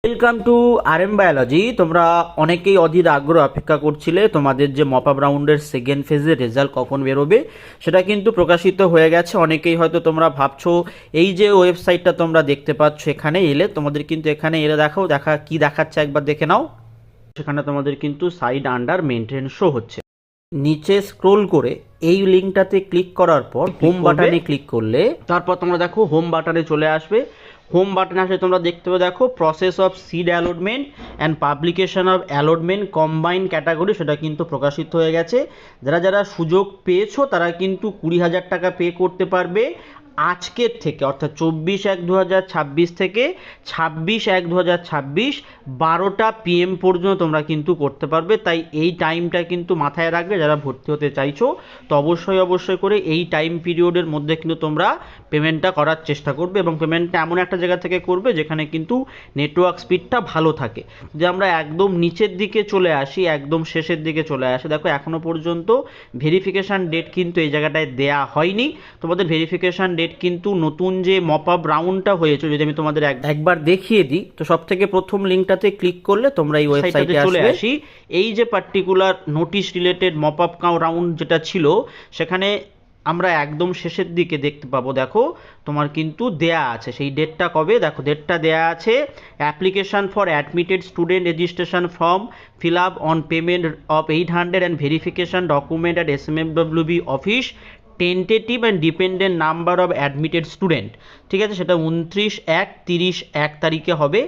Welcome to RM biology. তোমরা অনেকেই অধীর আগ্রহ অপেক্ষা করছিলে তোমাদের যে মপআপ রাউন্ডের সেকেন্ড ফেজের রেজাল্ট কখন বেরোবে, সেটা কিন্তু প্রকাশিত হয়ে গেছে। অনেকেই হয়তো তোমরা ভাবছো এই যে ওয়েবসাইটটা তোমরা দেখতে পাচ্ছ এখানে এলে, তোমাদের কিন্তু এখানে এলে দেখা কি দেখাচ্ছে একবার দেখে নাও। সেখানে তোমাদের কিন্তু সাইড আন্ডার মেনটেন শো হচ্ছে। নিচে স্ক্রোল করে এই লিঙ্কটাতে ক্লিক করার পর হোম বাটনে ক্লিক করলে তারপর তোমরা দেখো হোম বাটনে চলে আসবে। হোম বাটনে আসলে তোমরা দেখতে পাবে, দেখো process of seed allotment and publication of allotment combine category, সেটা কিন্তু প্রকাশিত হয়ে গেছে। যারা যারা সুযোগ পেয়েছো তারা কিন্তু 20,000 টাকা পে করতে পারবে আজকের থেকে, অর্থাৎ 24/1/2026 থেকে 26/1/2026 12টা PM পর্যন্ত তোমরা কিন্তু করতে পারবে। তাই এই টাইমটা কিন্তু মাথায় রাখবে যারা ভর্তি হতে চাইছো। তো অবশ্যই করে এই টাইম পিরিয়ডের মধ্যে কিন্তু তোমরা পেমেন্টটা করার চেষ্টা করবে, এবং পেমেন্টটা এমন একটা জায়গা থেকে করবে যেখানে কিন্তু নেটওয়ার্ক স্পিডটা ভালো থাকে। যে আমরা একদম নিচের দিকে চলে আসি, একদম শেষের দিকে চলে আসি, দেখো এখনো পর্যন্ত ভেরিফিকেশান ডেট কিন্তু এই জায়গাটায় দেয়া হয়নি। তোমাদের ভেরিফিকেশান ডেট কিন্তু নতুন যে মপআপ রাউন্ডটা হয়েছে, যদি আমি তোমাদের একবার দেখিয়ে দিই, তো সব থেকে প্রথম লিঙ্কটাতে ক্লিক করলে তোমরা এই ওয়েবসাইটে চলে আসি। এই যে পার্টিকুলার নোটিশ রিলেটেড মপআপ রাউন্ড যেটা ছিল, সেখানে আমরা একদম শেষের দিকে দেখতে পাবো, দেখো তোমার কিন্তু দেয়া আছে সেই ডেটটা কবে, দেখো ডেটটা দেয়া আছে। Application for admitted student registration form fill up on payment of 800 and verification document at SMFWB office tentative and dependent number of admitted student. ঠিক আছে, সেটা 29/1/30 তারিখে হবে।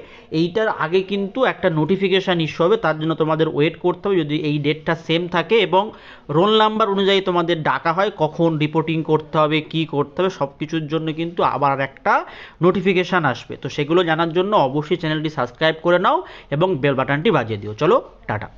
এইটার আগে কিন্তু একটা নোটিফিকেশান ইস্যু হবে, তার জন্য তোমাদের ওয়েট করতে হবে। যদি এই ডেটটা সেম থাকে এবং রোল নাম্বার অনুযায়ী তোমাদের ডাকা হয়, কখন রিপোর্টিং করতে হবে, কি করতে হবে, সব কিছুর জন্য কিন্তু আবার একটা নোটিফিকেশান আসবে। তো সেগুলো জানার জন্য অবশ্যই চ্যানেলটি সাবস্ক্রাইব করে নাও এবং বেল বাটনটি বাজিয়ে দিও। চলো টাটা।